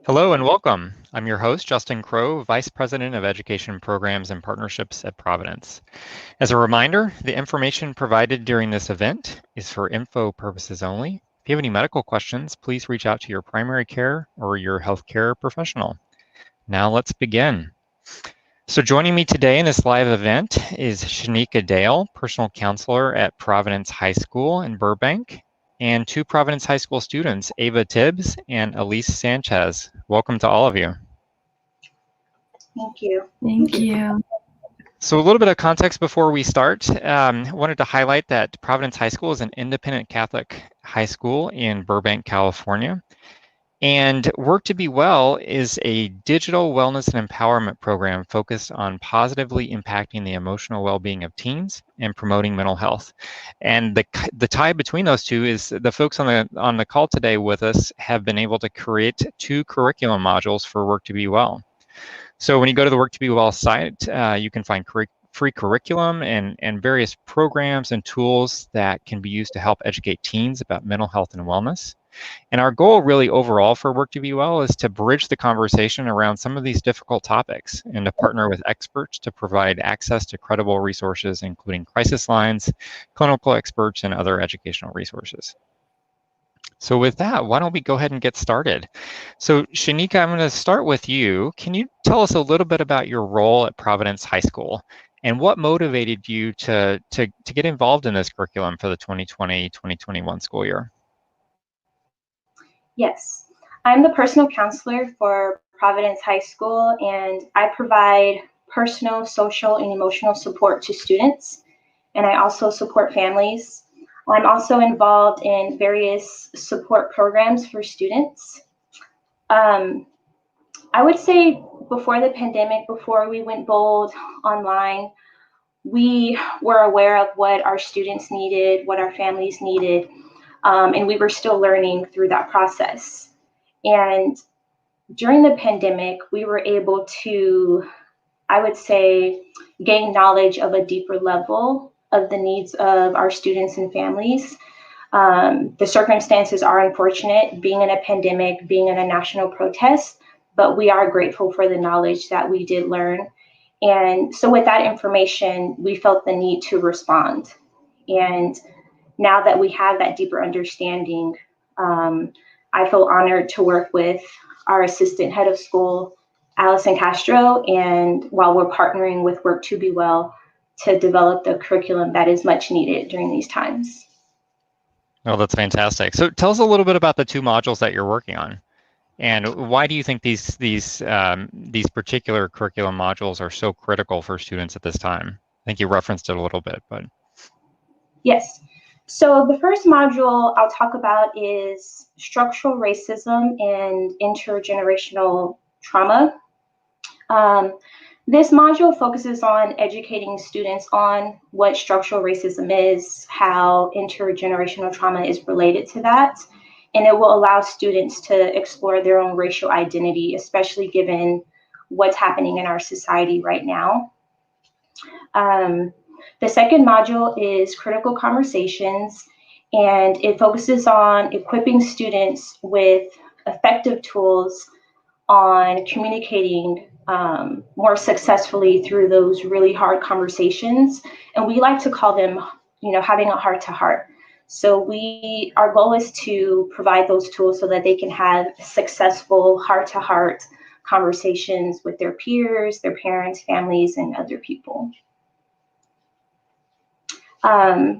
Hello and welcome. I'm your host, Justin Crow, Vice President of Education Programs and Partnerships at Providence. As a reminder, the information provided during this event is for info purposes only. If you have any medical questions, please reach out to your primary care or your healthcare professional. Now let's begin. So joining me today in this live event is Shanika Dale, personal counselor at Providence High School in Burbank, and two Providence High School students, Ava Tibbs and Elise Sanchez. Welcome to all of you. Thank you. Thank you. So a little bit of context before we start. I wanted to highlight that Providence High School is an independent Catholic high school in Burbank, California. And Work2BeWell is a digital wellness and empowerment program focused on positively impacting the emotional well-being of teens and promoting mental health. And the tie between those two is the folks on the call today with us have been able to create two curriculum modules for Work2BeWell. So when you go to the Work2BeWell site, you can find free curriculum and various programs and tools that can be used to help educate teens about mental health and wellness. And our goal really overall for Work2BeWell is to bridge the conversation around some of these difficult topics and to partner with experts to provide access to credible resources, including crisis lines, clinical experts, and other educational resources. So with that, why don't we go ahead and get started? So Shanika, I'm going to start with you. Can you tell us a little bit about your role at Providence High School and what motivated you to get involved in this curriculum for the 2020-2021 school year? Yes, I'm the personal counselor for Providence High School, and I provide personal, social, and emotional support to students, and I also support families. I'm also involved in various support programs for students. I would say before the pandemic, before we went bold online, we were aware of what our students needed, what our families needed, and we were still learning through that process. And during the pandemic, we were able to, I would say, gain knowledge of a deeper level of the needs of our students and families. The circumstances are unfortunate, being in a pandemic, being in a national protest, but we are grateful for the knowledge that we did learn. And so with that information, we felt the need to respond. And now that we have that deeper understanding, I feel honored to work with our assistant head of school, Allison Castro, and while we're partnering with Work2BeWell to develop the curriculum that is much needed during these times. Oh, that's fantastic. So tell us a little bit about the two modules that you're working on. And why do you think these particular curriculum modules are so critical for students at this time? I think you referenced it a little bit, but. Yes. So the first module I'll talk about is structural racism and intergenerational trauma. This module focuses on educating students on what structural racism is, how intergenerational trauma is related to that, and it will allow students to explore their own racial identity, especially given what's happening in our society right now. The second module is critical conversations, and it focuses on equipping students with effective tools on communicating more successfully through those really hard conversations. And we like to call them, having a heart-to-heart. So our goal is to provide those tools so that they can have successful heart-to-heart conversations with their peers, their parents, families, and other people. I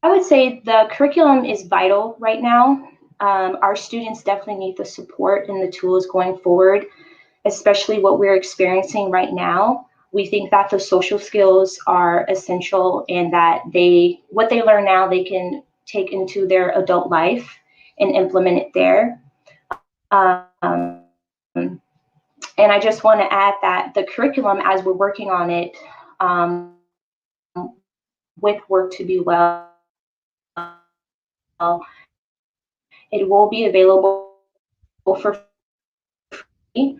would say the curriculum is vital right now. Our students definitely need the support and the tools going forward, especially what we're experiencing right now. We think that the social skills are essential and that what they learn now, they can take into their adult life and implement it there. And I just want to add that the curriculum, as we're working on it, with Work2BeWell, it will be available for free.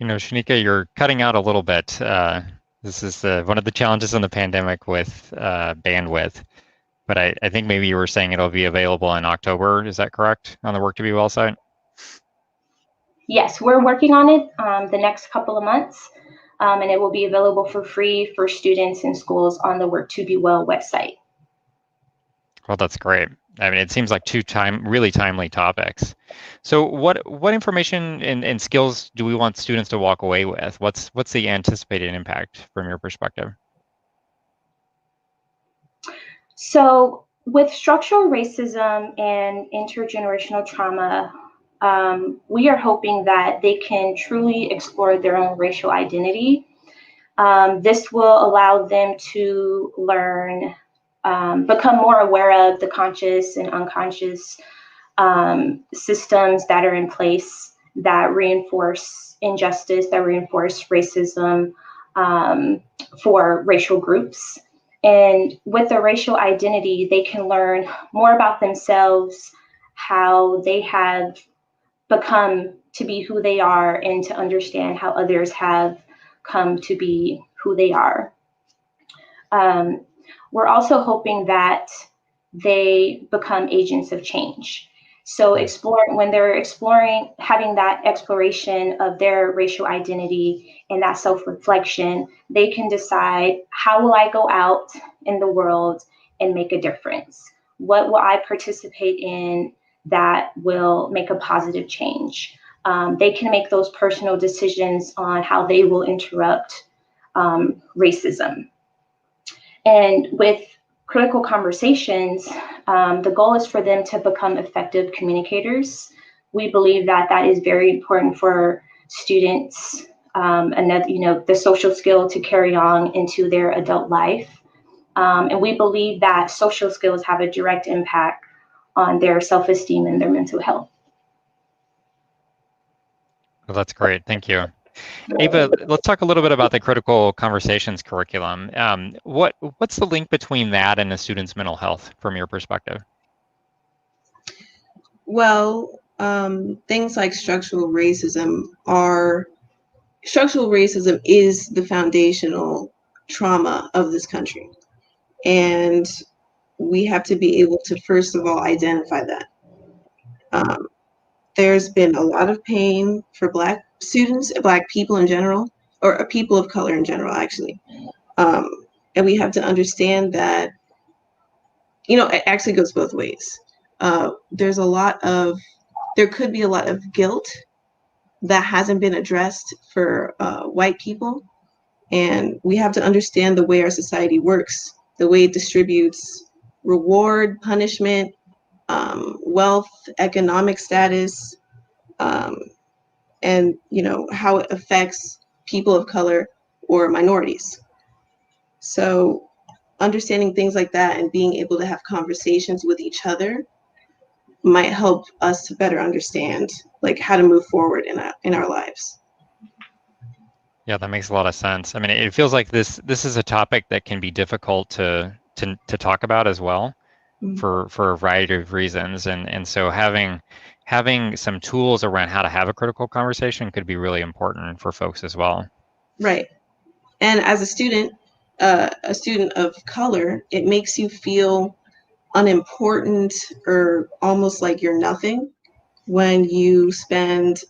Shanika, you're cutting out a little bit. This is one of the challenges in the pandemic with bandwidth. but I think maybe you were saying it'll be available in October. Is that correct on the Work2BeWell site? Yes, we're working on it the next couple of months, and it will be available for free for students and schools on the Work2BeWell website. Well, that's great. I mean, it seems like really timely topics. So what information and skills do we want students to walk away with? What's the anticipated impact from your perspective? So with structural racism and intergenerational trauma, we are hoping that they can truly explore their own racial identity. This will allow them to learn, become more aware of the conscious and unconscious systems that are in place that reinforce injustice, that reinforce racism for racial groups. And with their racial identity, they can learn more about themselves, how they have become to be who they are, and to understand how others have come to be who they are. Um, we're also hoping that they become agents of change. So when they're exploring, having that exploration of their racial identity and that self-reflection, they can decide, how will I go out in the world and make a difference? What will I participate in that will make a positive change? They can make those personal decisions on how they will interrupt racism. And with critical conversations, the goal is for them to become effective communicators. We believe that that is very important for students, the social skill to carry on into their adult life. And we believe that social skills have a direct impact on their self-esteem and their mental health. Well, that's great. Thank you. Ava, let's talk a little bit about the critical conversations curriculum. What's the link between that and the student's mental health from your perspective? Well, things like structural racism is the foundational trauma of this country. And we have to be able to, first of all, identify that. There's been a lot of pain for Black students, Black people in general, or people of color in general, actually. And we have to understand that, it actually goes both ways. There could be a lot of guilt that hasn't been addressed for white people. And we have to understand the way our society works, the way it distributes reward, punishment, wealth, economic status, and how it affects people of color or minorities. So understanding things like that and being able to have conversations with each other might help us to better understand how to move forward in our lives. Yeah, that makes a lot of sense. I mean, it feels like this is a topic that can be difficult to talk about as well, for a variety of reasons, and so having some tools around how to have a critical conversation could be really important for folks as well. Right. And as a student of color, it makes you feel unimportant or almost like you're nothing when you spend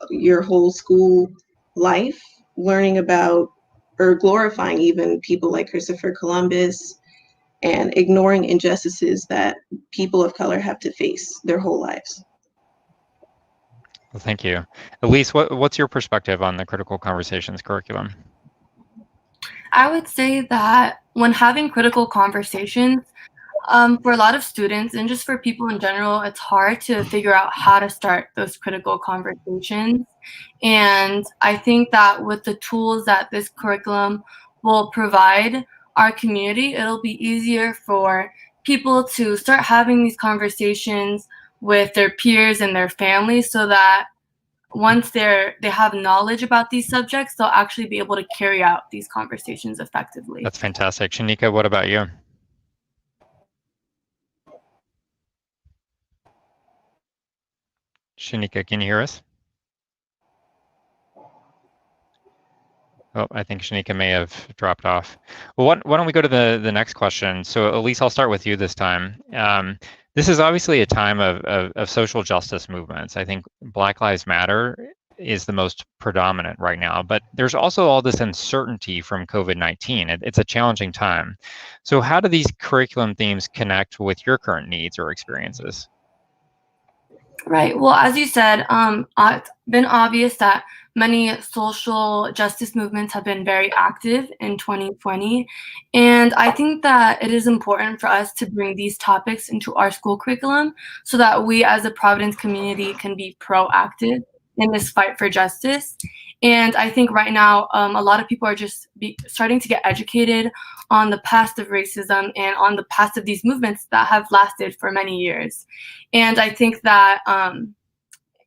your whole school life learning about or glorifying even people like Christopher Columbus and ignoring injustices that people of color have to face their whole lives. Well, thank you. Elise, what's your perspective on the critical conversations curriculum? I would say that when having critical conversations, for a lot of students and just for people in general, it's hard to figure out how to start those critical conversations. And I think that with the tools that this curriculum will provide our community, it'll be easier for people to start having these conversations with their peers and their families, so that once they have knowledge about these subjects, they'll actually be able to carry out these conversations effectively. That's fantastic. Shanika, what about you? Shanika, can you hear us? Oh, I think Shanika may have dropped off. Well, why don't we go to the next question? So, Elise, I'll start with you this time. This is obviously a time of social justice movements. I think Black Lives Matter is the most predominant right now, but there's also all this uncertainty from COVID-19. It's a challenging time. So, how do these curriculum themes connect with your current needs or experiences? Right. Well, as you said, it's been obvious that many social justice movements have been very active in 2020. And I think that it is important for us to bring these topics into our school curriculum so that we as a Providence community can be proactive in this fight for justice. And I think right now, a lot of people are just starting to get educated on the past of racism and on the past of these movements that have lasted for many years. And I think that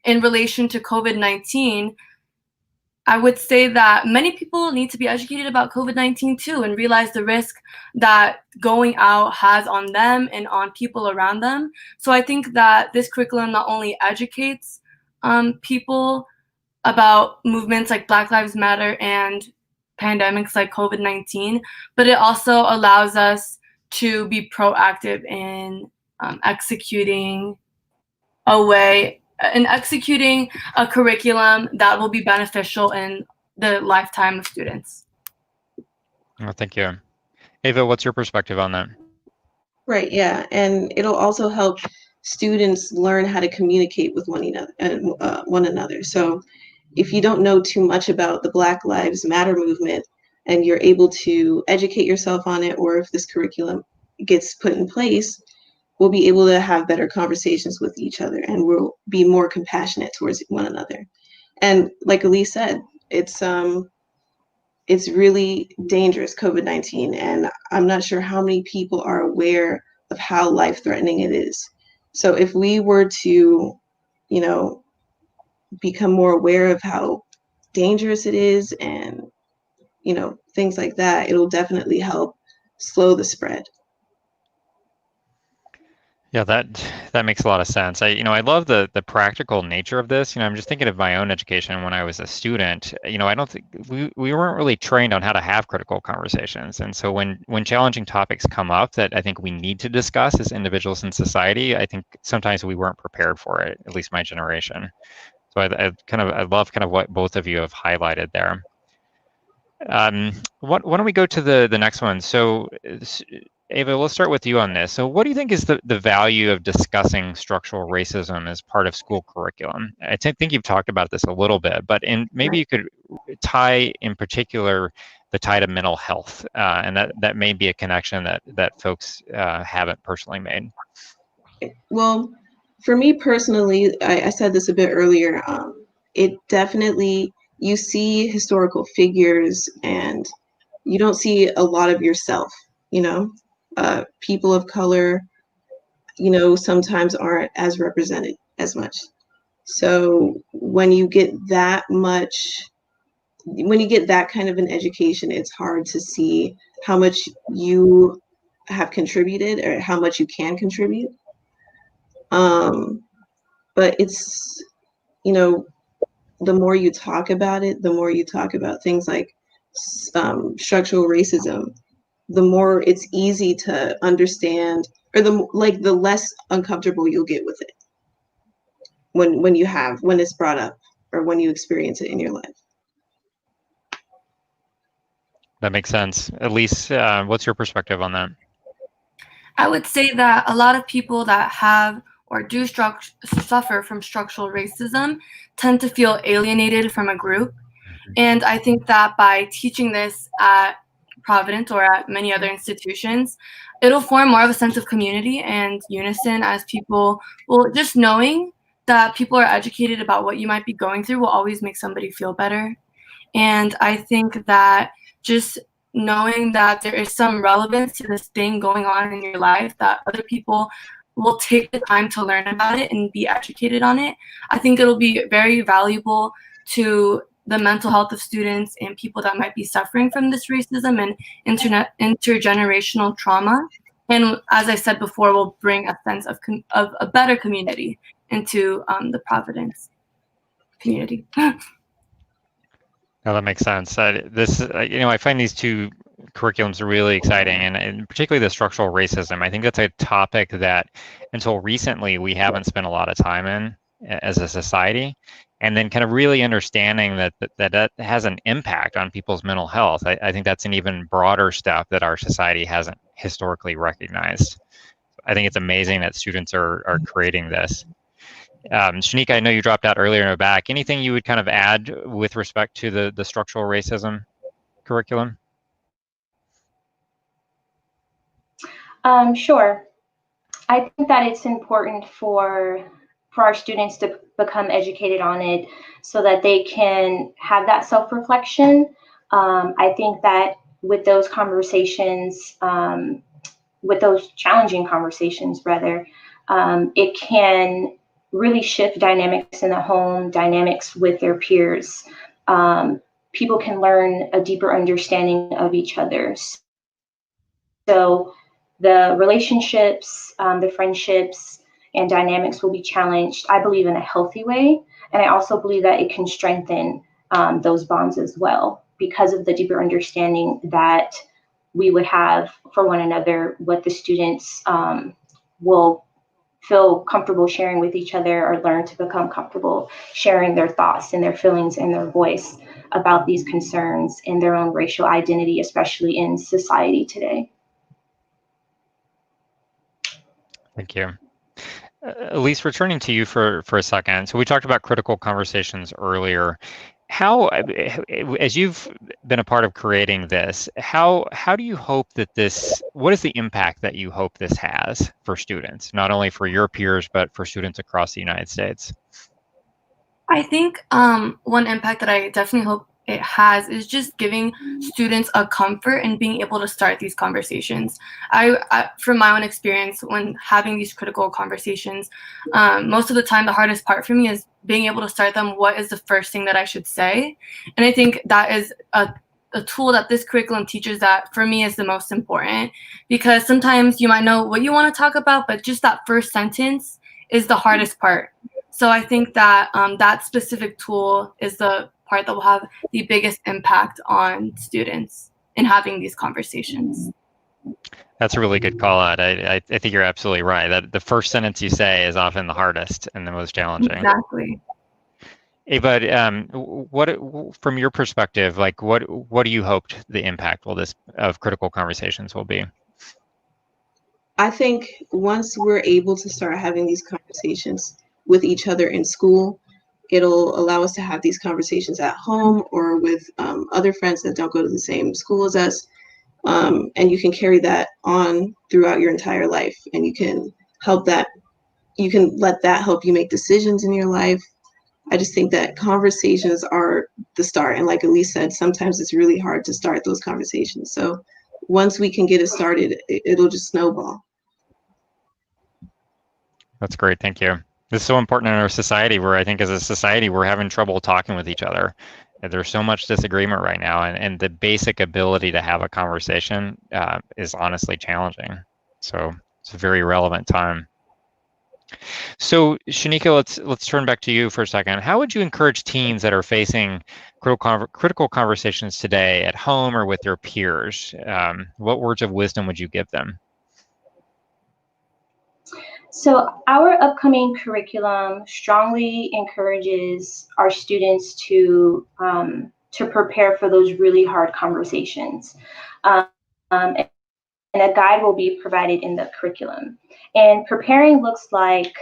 in relation to COVID-19, I would say that many people need to be educated about COVID-19 too and realize the risk that going out has on them and on people around them. So I think that this curriculum not only educates people about movements like Black Lives Matter and pandemics like COVID-19, but it also allows us to be proactive in executing a curriculum that will be beneficial in the lifetime of students. Oh, thank you. Ava, what's your perspective on that? Right, yeah, and it'll also help students learn how to communicate with one another. So if you don't know too much about the Black Lives Matter movement and you're able to educate yourself on it, or if this curriculum gets put in place, we'll be able to have better conversations with each other and we'll be more compassionate towards one another. And like Elise said, it's really dangerous, COVID-19, and I'm not sure how many people are aware of how life-threatening it is. So if we were to, become more aware of how dangerous it is and, things like that, it'll definitely help slow the spread. Yeah, that makes a lot of sense. I love the practical nature of this. I'm just thinking of my own education when I was a student. I don't think we weren't really trained on how to have critical conversations. And so when challenging topics come up that I think we need to discuss as individuals in society, I think sometimes we weren't prepared for it, at least my generation. So I love kind of what both of you have highlighted there. Why don't we go to the next one? So, Ava, let's start with you on this. So what do you think is the value of discussing structural racism as part of school curriculum? I think you've talked about this a little bit, but maybe you could tie in particular the tie to mental health, and that may be a connection that folks haven't personally made. Well, for me personally, I said this a bit earlier, it definitely, you see historical figures and you don't see a lot of yourself, people of color, sometimes aren't as represented as much. So when you get that kind of an education, it's hard to see how much you have contributed or how much you can contribute. But it's, the more you talk about it, the more you talk about things like structural racism, the more it's easy to understand, or the less uncomfortable you'll get with it when it's brought up or when you experience it in your life. That makes sense. Elise, what's your perspective on that? I would say that a lot of people that have or do suffer from structural racism tend to feel alienated from a group. And I think that by teaching this at Providence or at many other institutions, it'll form more of a sense of community and unison as people, well, just knowing that people are educated about what you might be going through will always make somebody feel better. And I think that just knowing that there is some relevance to this thing going on in your life, that other people will take the time to learn about it and be educated on it, I think it'll be very valuable to the mental health of students and people that might be suffering from this racism and intergenerational trauma. And as I said before, will bring a sense of a better community into the Providence community. No, that makes sense. I find these two curriculums really exciting, and particularly the structural racism. I think that's a topic that, until recently, we haven't spent a lot of time in as a society, and then kind of really understanding that has an impact on people's mental health. I think that's an even broader step that our society hasn't historically recognized. I think it's amazing that students are creating this. Shanika, I know you dropped out earlier in the back. Anything you would kind of add with respect to the structural racism curriculum? Sure. I think that it's important for our students to become educated on it so that they can have that self-reflection. I think that with those conversations, with those challenging conversations, rather, it can really shift dynamics in the home, dynamics with their peers. People can learn a deeper understanding of each other. So the relationships, the friendships, and dynamics will be challenged, I believe, in a healthy way. And I also believe that it can strengthen those bonds as well because of the deeper understanding that we would have for one another, what the students will feel comfortable sharing with each other or learn to become comfortable sharing their thoughts and their feelings and their voice about these concerns and their own racial identity, especially in society today. Thank you. Elise, returning to you for a second. So we talked about critical conversations earlier. How, as you've been a part of creating this, how do you hope that what is the impact that you hope this has for students, not only for your peers, but for students across the United States? I think one impact that I definitely hope it has is just giving students a comfort in being able to start these conversations. From my own experience, when having these critical conversations, most of the time the hardest part for me is being able to start them. What is the first thing that I should say? And I think that is a tool that this curriculum teaches that for me is the most important, because sometimes you might know what you want to talk about, but just that first sentence is the hardest part. So I think that that specific tool is the part that will have the biggest impact on students in having these conversations. That's a really good call out. I think you're absolutely right. That the first sentence you say is often the hardest and the most challenging. Exactly. Ava, from your perspective, like what do you hope the impact of critical conversations will be? I think once we're able to start having these conversations with each other in school, it'll allow us to have these conversations at home or with other friends that don't go to the same school as us. And you can carry that on throughout your entire life, and you can let that help you make decisions in your life. I just think that conversations are the start. And like Elise said, sometimes it's really hard to start those conversations. So once we can get it started, it'll just snowball. That's great. Thank you. This is so important in our society where I think as a society, we're having trouble talking with each other. There's so much disagreement right now, and the basic ability to have a conversation is honestly challenging. So it's a very relevant time. So Shanika, let's turn back to you for a second. How would you encourage teens that are facing critical conversations today at home or with their peers? What words of wisdom would you give them? So our upcoming curriculum strongly encourages our students to prepare for those really hard conversations. And a guide will be provided in the curriculum. And preparing looks like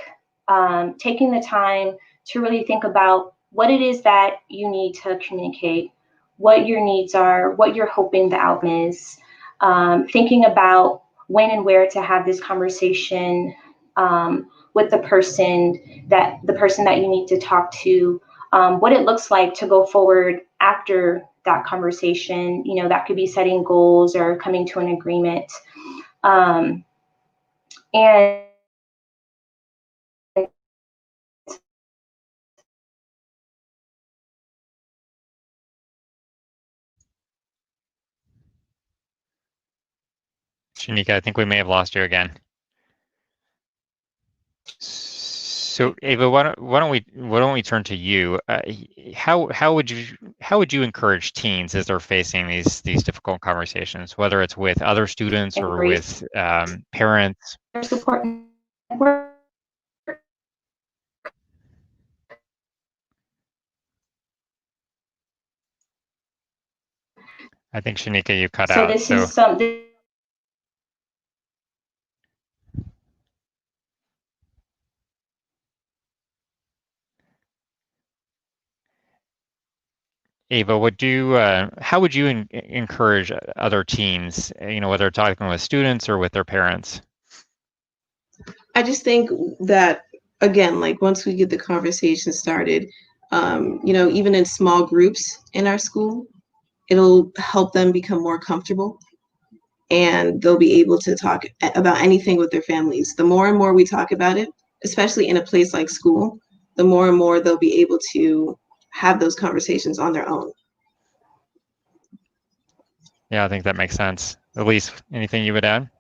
taking the time to really think about what it is that you need to communicate, what your needs are, what you're hoping the outcome is, thinking about when and where to have this conversation with the person that you need to talk to, what it looks like to go forward after that conversation. You know, that could be setting goals or coming to an agreement. And Shanika, I think we may have lost you again. So Ava, why don't we turn to you? How would you encourage teens as they're facing these difficult conversations, whether it's with other students or Embrace with parents? their support network. I think Shanika, you cut So out. this So is something. Ava, how would you encourage other teens, whether talking with students or with their parents? I just think that, again, like once we get the conversation started, even in small groups in our school, it'll help them become more comfortable and they'll be able to talk about anything with their families. The more and more we talk about it, especially in a place like school, the more and more they'll be able to have those conversations on their own. Yeah, I think that makes sense. Elise, anything you would add?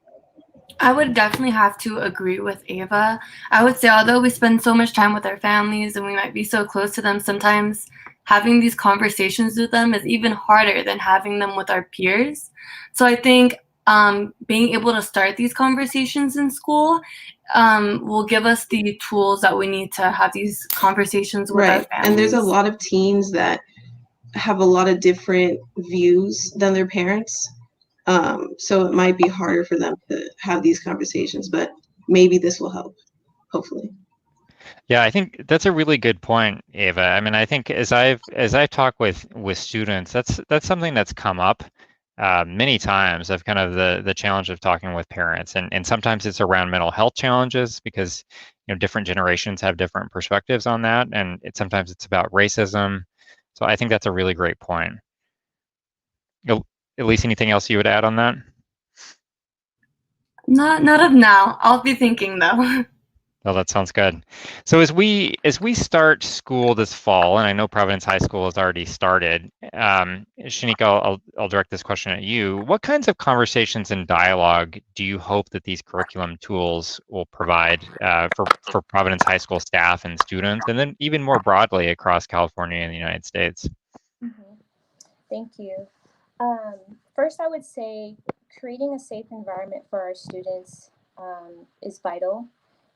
I would definitely have to agree with Ava. I would say, although we spend so much time with our families and we might be so close to them, sometimes having these conversations with them is even harder than having them with our peers. So I think being able to start these conversations in school will give us the tools that we need to have these conversations with our Right. families. And there's a lot of teens that have a lot of different views than their parents. So it might be harder for them to have these conversations, but maybe this will help, hopefully. Yeah, I think that's a really good point, Ava. I mean, I think as I've talked with students, that's something that's come up many times of kind of the challenge of talking with parents, and sometimes it's around mental health challenges because different generations have different perspectives on that, and sometimes it's about racism. So I think that's a really great point. At least anything else you would add on that? Not of now. I'll be thinking though. Oh, that sounds good. So as we start school this fall, and I know Providence High School has already started, Shanika, I'll direct this question at you. What kinds of conversations and dialogue do you hope that these curriculum tools will provide for Providence High School staff and students, and then even more broadly across California and the United States? Thank you. First, I would say creating a safe environment for our students is vital,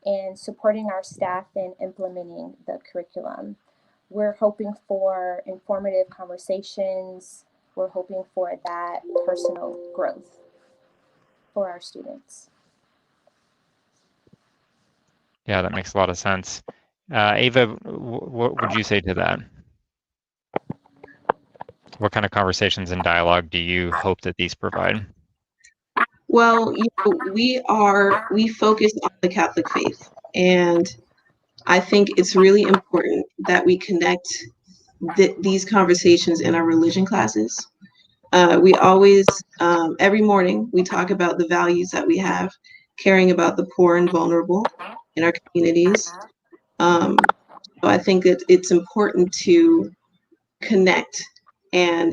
and supporting our staff in implementing the curriculum. We're hoping for informative conversations. We're hoping for that personal growth for our students. Yeah, that makes a lot of sense. Ava, what would you say to that? What kind of conversations and dialogue do you hope that these provide? Well, we focus on the Catholic faith, and I think it's really important that we connect these conversations in our religion classes. We always, every morning, we talk about the values that we have, caring about the poor and vulnerable in our communities. So I think that it's important to connect, and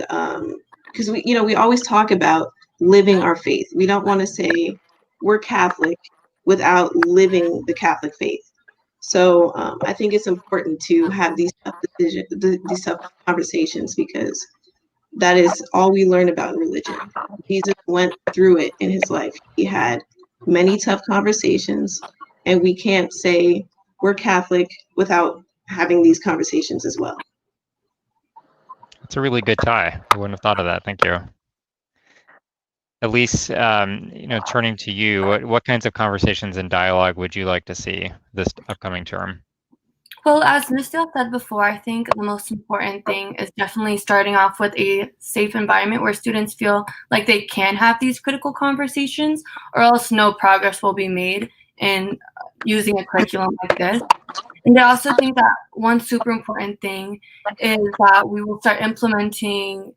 because we always talk about living our faith. We don't want to say we're Catholic without living the Catholic faith. So I think it's important to have these tough conversations, because that is all we learn about in religion. Jesus went through it in his life. He had many tough conversations, and we can't say we're Catholic without having these conversations as well. It's a really good tie. I wouldn't have thought of that. Thank you. Elise, turning to you, what kinds of conversations and dialogue would you like to see this upcoming term? Well, as Misty said before, I think the most important thing is definitely starting off with a safe environment where students feel like they can have these critical conversations, or else no progress will be made in using a curriculum like this. And I also think that one super important thing is that we will start implementing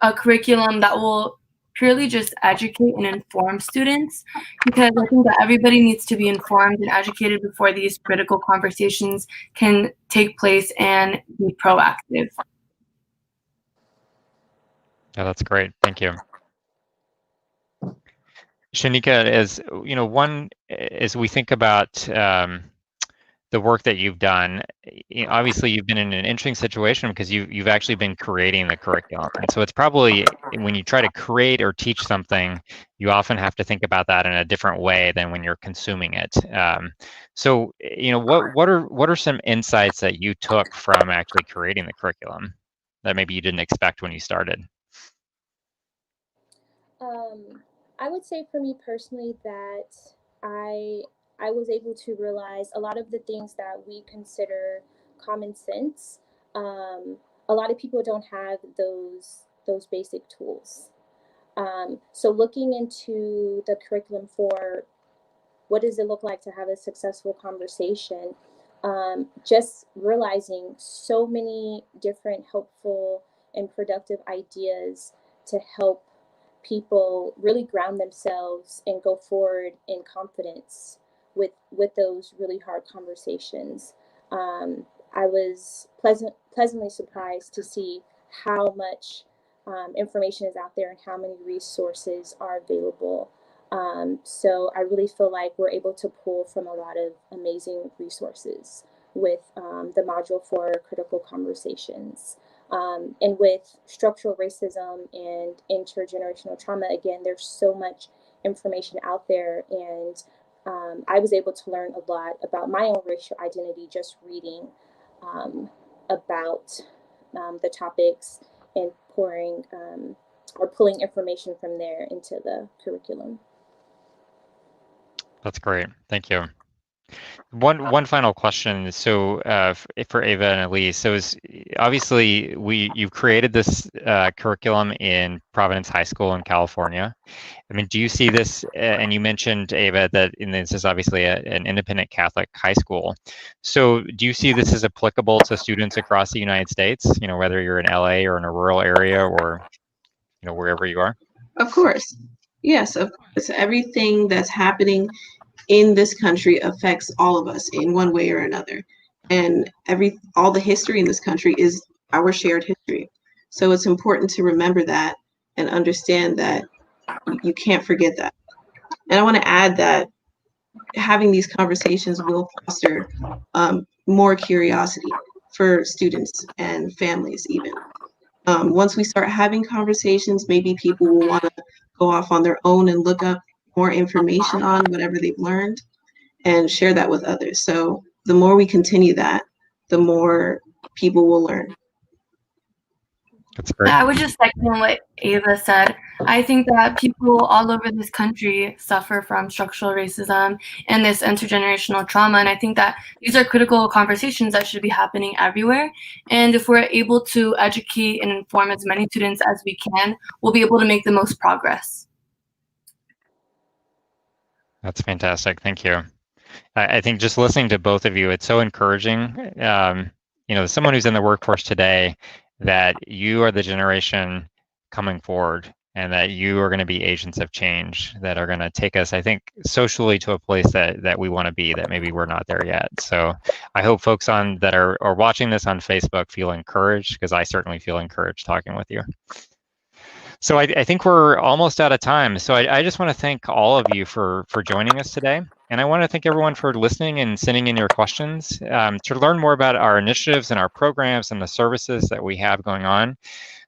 a curriculum that will purely just educate and inform students, because I think that everybody needs to be informed and educated before these critical conversations can take place and be proactive. Yeah, that's great. Thank you. Shanika, as we think about the work that you've done, obviously you've been in an interesting situation because you've actually been creating the curriculum. And so it's probably when you try to create or teach something, you often have to think about that in a different way than when you're consuming it. So, what are some insights that you took from actually creating the curriculum that maybe you didn't expect when you started? I would say for me personally that I I was able to realize a lot of the things that we consider common sense. A lot of people don't have those basic tools. So looking into the curriculum for what does it look like to have a successful conversation, just realizing so many different helpful and productive ideas to help people really ground themselves and go forward in confidence with those really hard conversations. I was pleasantly surprised to see how much information is out there and how many resources are available. So I really feel like we're able to pull from a lot of amazing resources with the module for critical conversations. And with structural racism and intergenerational trauma, again, there's so much information out there. And I was able to learn a lot about my own racial identity just reading about the topics and pouring or pulling information from there into the curriculum. That's great. Thank you. One final question. So for Ava and Elise, so obviously you've created this curriculum in Providence High School in California. I mean, do you see this? And you mentioned, Ava, that this is obviously an independent Catholic high school. So do you see this as applicable to students across the United States? Whether you're in LA or in a rural area or wherever you are. Of course. Yes, of course. Everything that's happening in this country affects all of us in one way or another. And all the history in this country is our shared history. So it's important to remember that and understand that you can't forget that. And I want to add that having these conversations will foster more curiosity for students and families even. Once we start having conversations, maybe people will want to go off on their own and look up more information on whatever they've learned and share that with others. So the more we continue that, the more people will learn. That's great. I would just second what Ava said. I think that people all over this country suffer from structural racism and this intergenerational trauma. And I think that these are critical conversations that should be happening everywhere. And if we're able to educate and inform as many students as we can, we'll be able to make the most progress. That's fantastic. Thank you. I think just listening to both of you, it's so encouraging. Someone who's in the workforce today, that you are the generation coming forward and that you are going to be agents of change that are going to take us, I think, socially to a place that we want to be, that maybe we're not there yet. So I hope folks that are watching this on Facebook feel encouraged, because I certainly feel encouraged talking with you. So I think we're almost out of time. So I just want to thank all of you for joining us today. And I want to thank everyone for listening and sending in your questions. To learn more about our initiatives and our programs and the services that we have going on,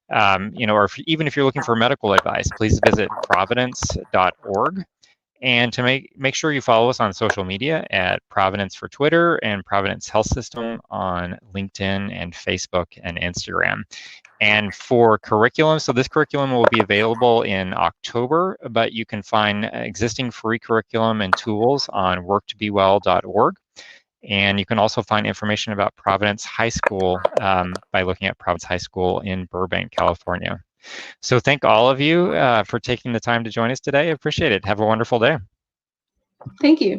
or even if you're looking for medical advice, please visit providence.org. And to make sure you follow us on social media at Providence for Twitter and Providence Health System on LinkedIn and Facebook and Instagram. And for curriculum, so this curriculum will be available in October, but you can find existing free curriculum and tools on work2bewell.org. And you can also find information about Providence High School by looking at Providence High School in Burbank, California. So thank all of you for taking the time to join us today. I appreciate it. Have a wonderful day. Thank you.